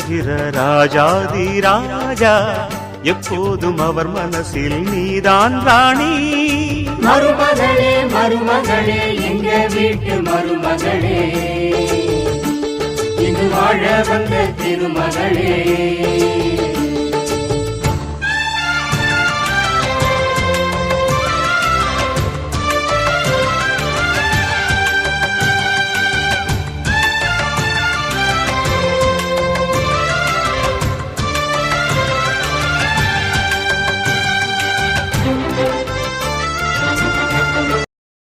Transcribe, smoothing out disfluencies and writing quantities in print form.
வருகிற ராஜாதி ராஜா, எப்போதும் அவர் மனசில் நீதான் ராணி. மருமகளே மருமகளே எங்க வீட்டு மருமகளே, இங்கு வாழ வந்த திருமகளே.